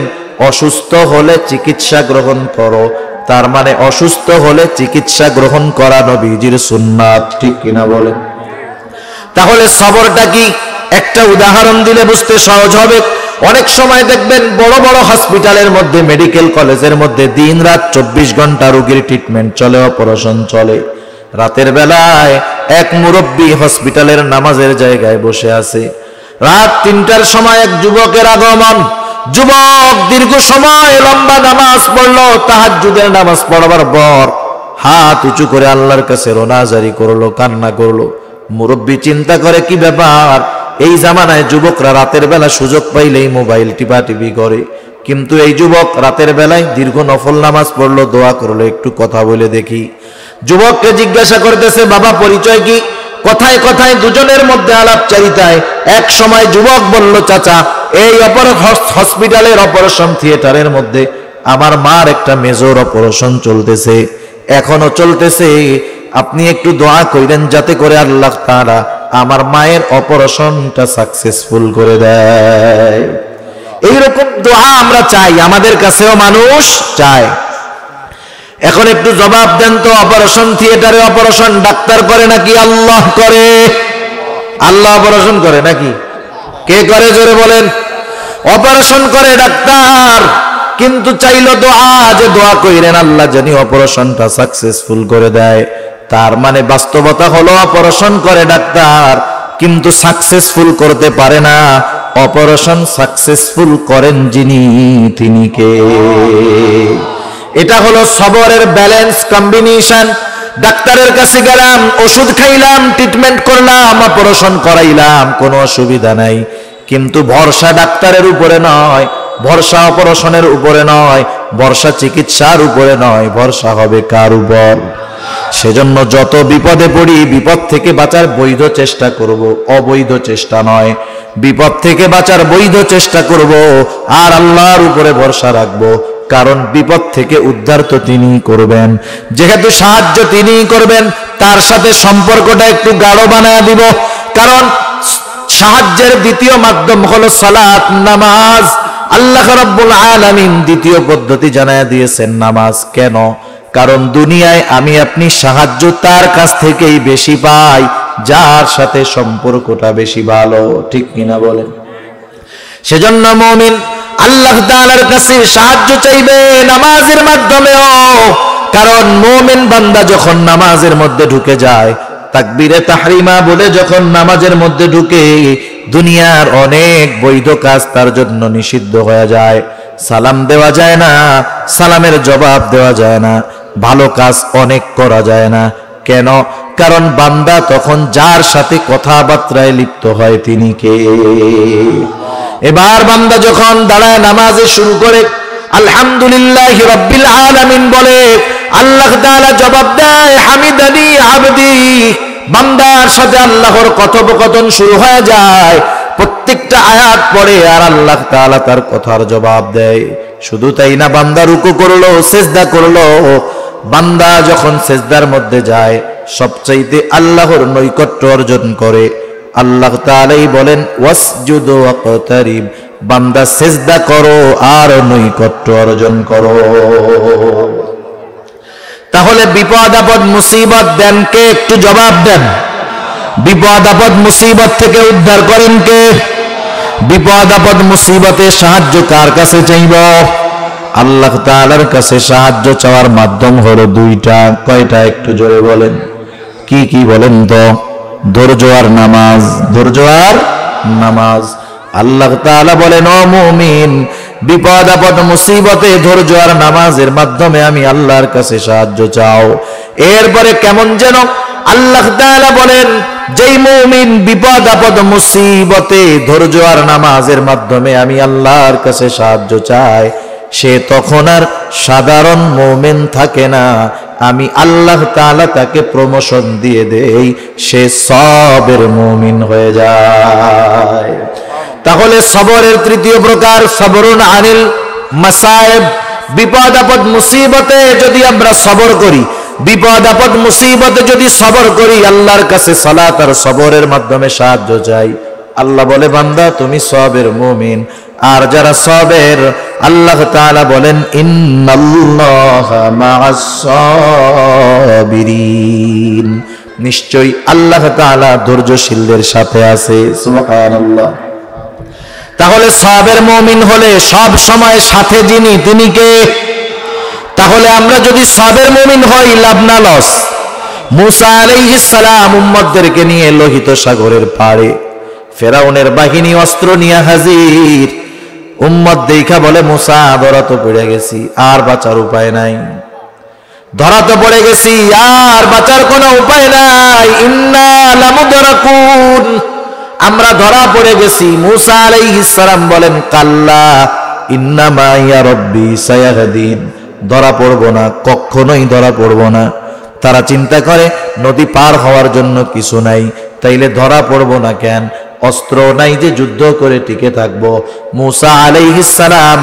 অসুস্থ হলে চিকিৎসা গ্রহণ করো। তার মানে অসুস্থ হলে চিকিৎসা গ্রহণ করা নবীজির সুন্নাত, ঠিক কিনা বলেন? তাহলে সবরটা কি? একটা উদাহরণ দিলে বুঝতে সহজ হবে। অনেক সময় দেখবেন বড় বড় হসপিটালের মধ্যে, মেডিকেল কলেজের মধ্যে দিন রাত 24 ঘন্টা রোগীর ট্রিটমেন্ট চলে, অপারেশন চলে। রাতের বেলায় এক মুরব্বী হসপিটালের নামাজের জায়গায় বসে আছে। রাত 3টার সময় এক যুবকের আগমন। যুবক দীর্ঘ সময় লম্বা নামাজ পড়লো, তাহাজ্জুদের নামাজ পড়বার পর হাত উঁচু করে আল্লাহর কাছে রোনাজারি করলো, কান্না করলো। মুরব্বী চিন্তা করে, কি ব্যাপার? এই জামানায় যুবকরা রাতের বেলা সুযোগ পাইলেই মোবাইল টিপাটিপি করে, কিন্তু এই যুবক রাতের বেলায় দীর্ঘ নফল নামাজ পড়লো, দোয়া করলো, একটু কথা বলে দেখি। যুবককে জিজ্ঞাসা করতেছে, বাবা পরিচয় কি? কথায় কথায় দুজনের মধ্যে আলাপচারিতায় এক সময় যুবক বলল, চাচা এই হসপিটালের অপারেশন থিয়েটারের মধ্যে আমার মার একটা মেজর অপারেশন চলতেছে, এখনো চলতেছে। আপনি একটু দোয়া কইরেন যাতে করে আল্লাহ তাআলা আমার মায়ের অপারেশনটা সাকসেসফুল করে দেয়। এইরকম দোয়া আমরা চাই, আমাদের কাছেও মানুষ চায়। এখন একটু জবাব দেন তো, অপারেশন থিয়েটারে অপারেশন ডাক্তার করে নাকি আল্লাহ করে? আল্লাহ অপারেশন করে নাকি? কে করে জোরে বলেন? অপারেশন করে ডাক্তার, কিন্তু চাইলো দোয়া, যে দোয়া কইরেন আল্লাহ জানি অপারেশনটা সাকসেসফুল করে দেয়। তার মানে বাস্তবতা হলো অপারেশন করে ডাক্তার, কিন্তু সাকসেসফুল করতে পারে না। অপারেশন সাকসেসফুল করেন যিনি, তিনি কে? এটা হলো সবরের ব্যালেন্স কম্বিনেশন। ডাক্তারের কাছে গেলাম, ওষুধ খাইলাম, ট্রিটমেন্ট করলাম, অপারেশন করাইলাম, কোনো অসুবিধা নাই, কিন্তু ভরসা ডাক্তারের উপরে নয়, ভরসা অপারেশনের উপরে নয়, ভরসা চিকিৎসার উপরে নয়, ভরসা হবে কার উপর? সেজন্য যত বিপদে পড়ি, বিপদ থেকে বাঁচার বৈধ চেষ্টা করব, অবৈধ চেষ্টা নয়। বিপদ থেকে বাঁচার বৈধ চেষ্টা করব, আর আল্লাহর উপরে ভরসা রাখবো, কারণ বিপদ থেকে উদ্ধার তো তিনিই করবেন। যেহেতু সাহায্য তিনিই করবেন, তার সাথে সম্পর্কটা একটু গাঢ় বানায় দিব। কারণ সাহায্যের দ্বিতীয় মাধ্যম হলো সালাত, নামাজ। আল্লাহ রাব্বুল আলামিন দ্বিতীয় পদ্ধতি জানায় দিয়েছেন নামাজ। কেন? কারণ দুনিয়ায় আমি আপনি সাহায্য তার কাছ থেকেই বেশি পাই, যার সাথে সম্পর্কটা বেশি ভালো, ঠিক কিনা বলেন? সেজন্য মুমিন আল্লাহ তাআলার কাছে সাহায্য চাইবে নামাজের মাধ্যমেও। কারণ মুমিন বান্দা যখন নামাজের মধ্যে ঢুকে যায়, তাকবীরে তাহরিমা বলে যখন নামাজের মধ্যে ঢুকে, দুনিয়ার অনেক বৈধ কাজ তার জন্য নিষিদ্ধ হয়ে যায়। সালাম দেওয়া যায় না, সালামের জবাব দেওয়া যায় না, ভালো কাজ অনেক করা যায় না। কেন? কারণ বান্দা তখন যার সাথে কথাবার্তায় লিপ্ত হয়, তিনি কে? এবার বান্দা যখন দাঁড়ায় নামাজে শুরু করে আলহামদুলিল্লাহি রাব্বিল আলামিন বলে, আল্লাহ তাআলা জবাব দেয় হামিদানি আবদি। বান্দার সাথে আল্লাহর কথোপকথন শুরু হয়ে যায়, প্রত্যেকটা আয়াত পড়ে আর আল্লাহ তাআলা তার কথার জবাব দেয়। শুধু তাই না, বান্দা রুকু করলো, সিজদা করলো। বান্দা যখন সিজদার মধ্যে যায়, সবচাইতে আল্লাহর নৈকট্য অর্জন করে। আল্লাহ তাআলাই বলেন ওয়াসজুদু ওয়াকতারিব, বান্দা সিজদা করো আর নৈকট্য অর্জন করো। তাহলে বিপদ আপদ মুসিবত দেন কে? একটু জবাব দেন। বিপদ আপদ মুসিবত থেকে উদ্ধার করেন কে? বিপদ আপদ মুসিবতে সাহায্য কার কাছে চাইব? আল্লাহ তাআলার কাছে সাহায্য চাওয়ার মাধ্যম হলো দুইটা। কয়টা? একটু জোরে বলেন। কি কি বলেন তো? ধৈর্য আর নামাজ। ধৈর্য আর নামাজ। আল্লাহ তাআলা বলেন, ও মুমিন, বিপদ আপদ মুসিবতে ধৈর্য আর নামাজের মাধ্যমে আমি আল্লাহর কাছে সাহায্য চাও। এরপরে কেমন যেন আল্লাহ তাআলা বলেন, যেই মুমিন বিপদ আপদ মুসিবতে ধৈর্য আর নামাজের মাধ্যমে আমি আল্লাহর কাছে সাহায্য চাই, সে তখন আর সাধারণ মুমিন থাকে না, আমি আল্লাহ তাআলা তাকে প্রমোশন দিয়ে দেই, সে সবের মুমিন হয়ে যায়। তাহলে সবরের তৃতীয় প্রকার সবরুন আনিল মাসায়েব। বিপদ আপদ মুসিবতে যদি আমরা সবর করি, বিপদ আপদ মুসিবতে যদি সবর করি, আল্লাহর কাছে সালাত আর সবরের মাধ্যমে সাহায্য চাই, আল্লাহ বলে বান্দা তুমি সবের মুমিন। আর যারা সবের, আল্লাহ তাআলা বলেন ইন্নাল্লাহা মাআস সাবিরিন, নিশ্চয়ই আল্লাহ তাআলা ধৈর্যশীলদের সাথে আছে। সুবহানাল্লাহ। তাহলে সবের মুমিন হলে সব সময় সাথে যিনি, তিনি কে? তাহলে আমরা যদি সবের মুমিন হই, লাভ না লস? মুসা আলাইহিস সালাম উম্মতদেরকে নিয়ে লোহিত সাগরের পাড়ে, ফেরাউনের বাহিনী অস্ত্র নিয়ে হাজির। উম্মত দেখা বলে, মুসা ধরা তো পড়ে গেছি, আর বাঁচার উপায় নাই। ধরা তো পড়ে গেছি, আর বাঁচার কোনো উপায় নাই। ইন্না লামুদরাকুন, আমরা ধরা পড়ে গেছি। মুসা আলাইহিস সালাম বলেন, কাল্লা ইন্নামা ইয়া রাব্বি সায়াহদিন, ধরা পড়বো না, কখনোই ধরা পড়বো না। তারা চিন্তা করে নদী পার হওয়ার জন্য কিছু নাই, তাইলে ধরা পড়বো না কেন? অস্ত্র নাই যে যুদ্ধ করে টিকে থাকবো। মুসা আলাইহিস সালাম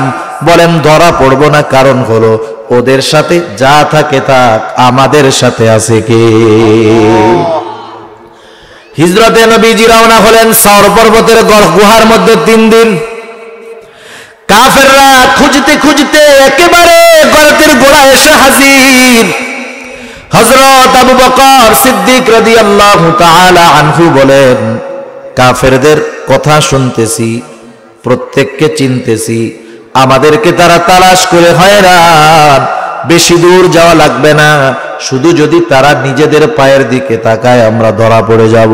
বলেন, ধরা পড়বো না, কারণ হলো ওদের সাথে যা থাকে থাক, আমাদের সাথে আছে কে? হিজরতে নবীজি রওনা হলেন সওর পর্বতের গুহার মধ্যে 3 দিন। কাফেররা খুঁজতে খুঁজতে একেবারে গর্তের গোড়ায় এসে হাজির। হযরত আবু বকর সিদ্দিক রাদিয়াল্লাহু তাআলা আনহু বলেন, কাফেরদের কথা শুনতেছি, প্রত্যেককে চিনতেছি, আমাদেরকে তারা তালাশ করে হয়রান, বেশি দূর যাওয়া লাগবে না, শুধু যদি তারা নিজেদের পায়ের দিকে তাকায় আমরা ধরা পড়ে যাব।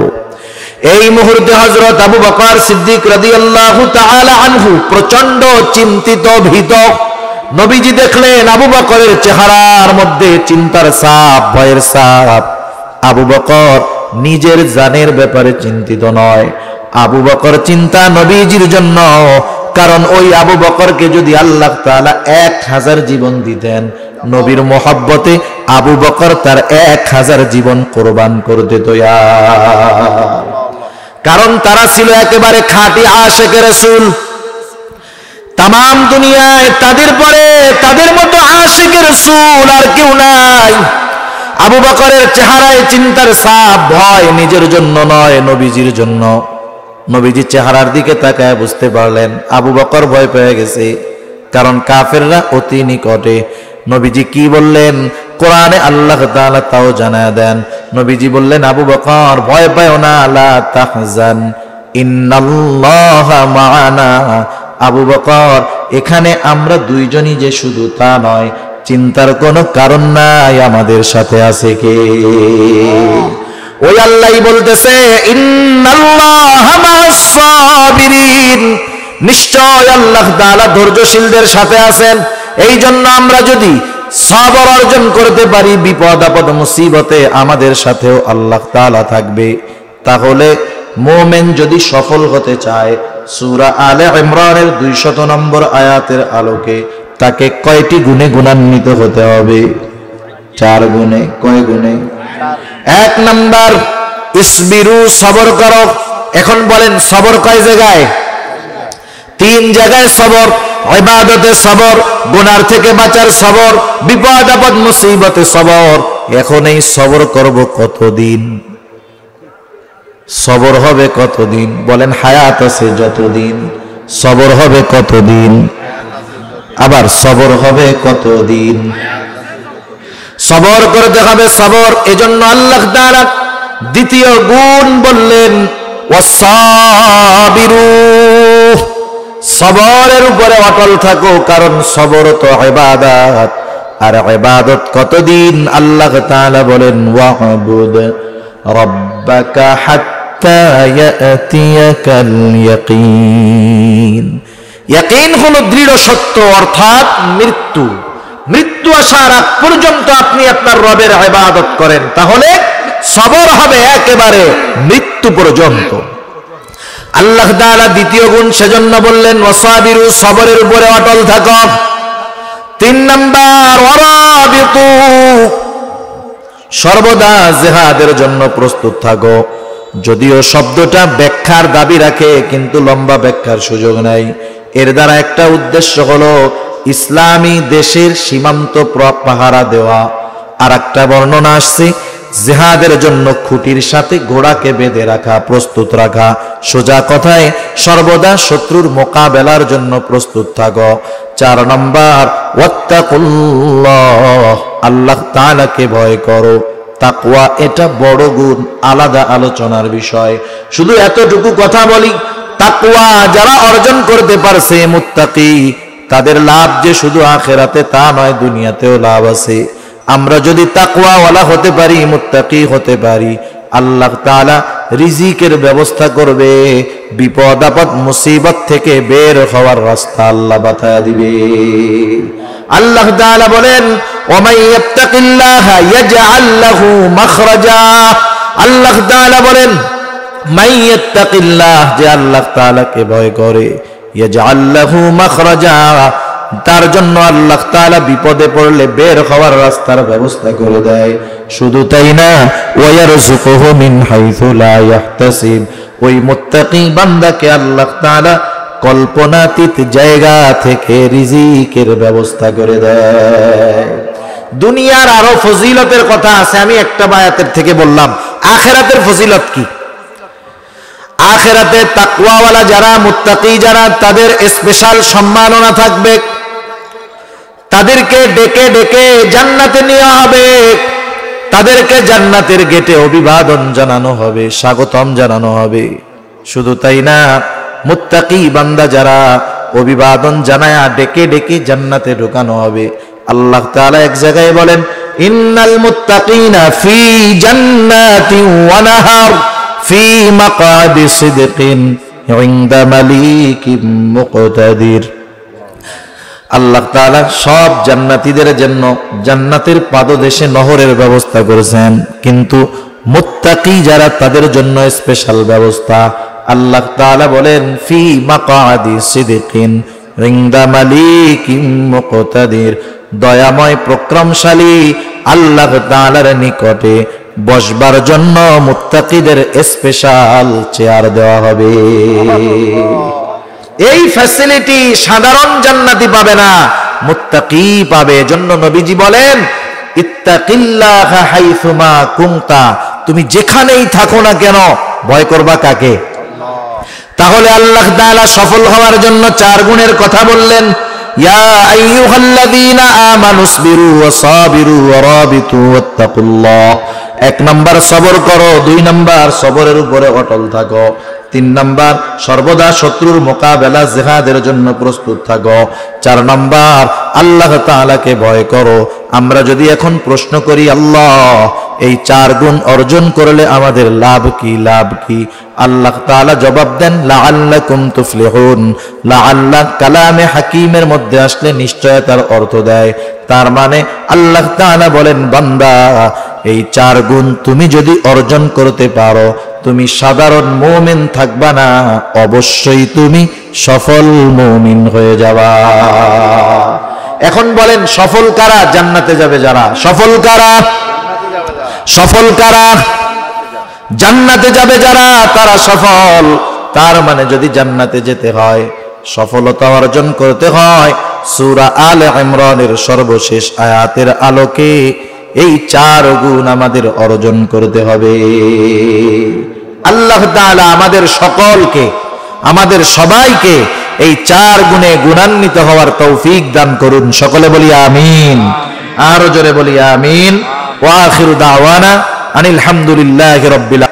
এই মুহূর্তে হযরত আবু বকর সিদ্দিক রাদিয়াল্লাহু তাআলা আনহু প্রচন্ড চিন্তিত ভীত। নবীজি দেখলেন আবু বকরের চেহারার মধ্যে চিন্তার ছাপ, ভয়ের ছাপ। আবু বকর নিজের জানের ব্যাপারে চিন্তিত নয়, আবু বকর চিন্তা নবীজির জন্য। কারণ ওই আবু বকরকে যদি আল্লাহ তাআলা 1000 জীবন দিতেন, নবীর মোহাব্বতে আবু বকর তার 1000 জীবন কোরবান করতে তৈয়ার। কারণ তারা ছিল একেবারে খাঁটি আশিকে রাসূল। তামাম দুনিয়ায় তাদের পরে তাদের মতো আশিকে রাসূল আর কেউ নাই। আবু বকরের চেহারায় চিন্তার ছাপ, ভয় নিজের জন্য নয়, নবীজির জন্য। নবীজি চেহারার দিকে তাকায় বুঝতে পারলেন আবু বকর ভয় পেয়ে গেছে, কারণ কাফেররা অতি নিকটে। নবীজি কি বললেন? কোরআনে আল্লাহ তাআলা তাও জানায় দেন। নবীজি বললেন, আবু বকর ভয় পাও না, লা তাহজান ইন্নাল্লাহা মা'ানা। আবু বকর এখানে আমরা দুইজনই যে শুধু তা নয়, চিন্তার কোনো কারণ নাই, আমাদের সাথে আছে কে? ওই আল্লাহই বলতেছে, ইন্নাল্লাহা মা'আস সাবিরিন, নিশ্চয় আল্লাহ তাআলা ধৈর্যশীলদের সাথে আছেন। এই জন্য আমরা যদি সবর অর্জন করতে পারি, বিপদ আপদ মুসিবতে আমাদের সাথেও আল্লাহ তাআলা থাকবে। তাহলে মুমিন যদি সফল হতে চায়, সূরা আলে ইমরানের 200 নম্বর আয়াতের আলোকে তাকে কয়টি গুণে গুণান্বিত হতে হবে? 4 গুণে। কয় গুণে? 1 নাম্বার, ইসবিরু, সবর করো। এখন বলেন সবর কয় জায়গায়? 3 জায়গায় সবর। ইবাদতে সবর, গুনার থেকে বাঁচার সবর, বিপদ আপদ মুসিবতে সবর। এখন এই সবর করব কতদিন? সবর হবে কতদিন? বলেন হায়াত আছে যতদিন। সবর হবে কতদিন? আবার সবর হবে কতদিন? সবর করতে হবে, সবর। এজন্য আল্লাহ তাআলা দ্বিতীয় গুণ বললেন, ওয়াসাবিরু, সবরের উপরে অটল থাকো, কারণ সবর তো ইবাদত। আর ইবাদত কতদিন? আল্লাহ তাআলা বলেন, ওয়া'বুদ রাব্বাকা হাত্তা ইয়াতিয়াকাল ইয়াকিন। ইয়াকিন হলো দৃঢ় সত্য, অর্থাৎ মৃত্যু। মৃত্যু আসার আগ পর্যন্ত আপনি আপনার রবের ইবাদত করেন, তাহলে সবর হবে একেবারে মৃত্যু পর্যন্ত। আল্লাহ তাআলা দ্বিতীয় গুণ সেজন্য বললেন, ওয়াসাবিরু, সবরের উপরে অটল থাকো। 3 নাম্বার, ওয়ারাবিতু, সর্বদা জিহাদের জন্য প্রস্তুত থাকো। যদিও শব্দটা ব্যাখ্যার দাবি রাখে, কিন্তু লম্বা ব্যাখ্যার সুযোগ নাই। এর দ্বারা একটা উদ্দেশ্য হলো ইসলামী দেশের সীমান্ত পাহারা দেওয়া। আর একটা বর্ণনা আসছে জিহাদের জন্য খুঁটির সাথে ঘোড়াকে বেঁধে রাখা, প্রস্তুত রাখা। সোজা কথায় সর্বদা শত্রুর মোকাবেলার জন্য প্রস্তুত থাকো। 4 নম্বর, ওয়াত্তাকুল্লাহ, আল্লাহ তাআলাকে ভয় করো। তাকওয়া এটা বড় গুণ, আলাদা আলোচনার বিষয়। শুধু এতটুকু কথা বলি, তাকওয়া যারা অর্জন করতে পারছে, মুত্তাকি, তাদের লাভ যে শুধু আখিরাতে তা নয়, দুনিয়াতেও লাভ আছে। আমরা যদি তাকওয়াওয়ালা হতে পারি, মুত্তাকি হতে পারি, আল্লাহ তাআলা রিজিকের ব্যবস্থা করবে, বিপদ আপদ মুসিবত থেকে বের হওয়ার রাস্তা আল্লাহ বাতায়া দিবে। আল্লাহ তাআলা বলেন, ওয়ামান ইয়াত্তাকিল্লাহা ইয়াজআল লাহু মাখরাজা। আল্লাহ তাআলা বলেন, মান ইয়াত্তাকিল্লাহ, যে আল্লাহ তাআলাকে ভয় করে, ইয়াজআল লাহু মাখরাজা, তার জন্য আল্লাহ তাআলা বিপদে পড়লে বের হওয়ার রাস্তার ব্যবস্থা করে দেয়। শুধু তাই না, ওয়ায়ারযুকুহু মিন হাইথু লা ইয়াহতাসিব, ওই মুত্তাকি বান্দাকে আল্লাহ তাআলা কল্পনাতীত জায়গা থেকে রিজিকের ব্যবস্থা করে দেয়। দুনিয়ার আরো ফজিলতের কথা আছে, আমি একটা আয়াতের থেকে বললাম। আখিরাতের ফজিলত কি? আখিরাতে তাকওয়াওয়ালা যারা, মুত্তাকি যারা, তাদের স্পেশাল সম্মাননা থাকবে। তাদেরকে ডেকে ডেকে জান্নাতে নেওয়া হবে, তাদেরকে জান্নাতের গেটে অভিবাদন জানানো হবে, স্বাগতম জানানো হবে। শুধু তাই না, মুত্তাকি বান্দা যারা অভিবাদন জানায়া ডেকে ডেকে জান্নাতে ঢোকানো হবে। আল্লাহ তাআলা এক জায়গায় বলেন, ইন্নাল মুত্তাকিনা ফি জান্নাতিন ওয়া নাহার ফি মাকাদি সিদকিন ইনদা মালিকিম মুকতাদির। আল্লাহ তাআলা সব জান্নাতীদের জন্য জান্নাতের পাদদেশে নহরের ব্যবস্থা করেছেন, কিন্তু মুত্তাকি যারা তাদের জন্য স্পেশাল ব্যবস্থা। আল্লাহ তাআলা বলেন, ফি মাকাদি সিদকিন ইনদা মালিকিম মুকতাদির, দয়াময় প্রক্রমশালী আল্লাহ তাআলার নিকটে বসবার জন্য মুত্তাকিদের স্পেশাল চেয়ার দেওয়া হবে। এই ফ্যাসিলিটি সাধারণ জান্নাতি পাবে না, মুত্তাকি পাবে। এজন্য নবীজি বলেন, ইত্তাকিল্লাহা হাইসুমা কুনতা, তুমি যেখানেই থাকো না কেন ভয় করবা কাকে? তাহলে আল্লাহ তাআলা সফল হওয়ার জন্য 4 গুণের কথা বললেন। ইয়া আইয়ুহাল্লাযীনা আমানুসবিরু ওয়া সাবিরু ওয়া রাবিতু ওয়াত্তাকুল্লাহ। 1 নাম্বার সবর করো, 2 নাম্বার সবরের উপরে অটল থাকো, 3 নাম্বার সর্বদা শত্রুর মোকাবেলা জিহাদের জন্য প্রস্তুত থাকো, 4 নাম্বার আল্লাহ তাআলাকে ভয় করো। আমরা যদি এখন প্রশ্ন করি, আল্লাহ এই 4 গুণ অর্জন করলে আমাদের লাভ কি, লাভ কি? আল্লাহ তাআলা জবাব দেন, লাআল্লাকুম তুফলিহুন। লাআল্লাহ কালামে হাকিমের মধ্যে আসলে নিশ্চয়তার অর্থ দেয়। তার মানে আল্লাহ তাআলা বলেন, বান্দা এই 4 গুণ তুমি যদি অর্জন করতে পারো, তুমি সাধারণ মুমিন থাকবা না, অবশ্যই তুমি সফল মুমিন হয়ে যাবা। এখন বলেন, সফল কারা? জান্নাতে যাবে যারা। সফল কারা? সফল কারা? জান্নাতে যাবে যারা, তারা সফল। তার মানে যদি জান্নাতে যেতে হয়, সফলতা অর্জন করতে হয়, সূরা আলে ইমরানের সর্বশেষ আয়াতের আলোকে এই 4 গুণ আমাদের অর্জন করতে হবে। আল্লাহ তাআলা আমাদের সকলকে, আমাদের সবাইকে এই 4 গুণে গুণান্বিত হওয়ার তৌফিক দান করুন। সকলে বলি আমিন। আরো জোরে বলি আমিন। ওয়া আখিরু দাওয়ানা আনিল হামদুলিল্লাহি রাব্বিল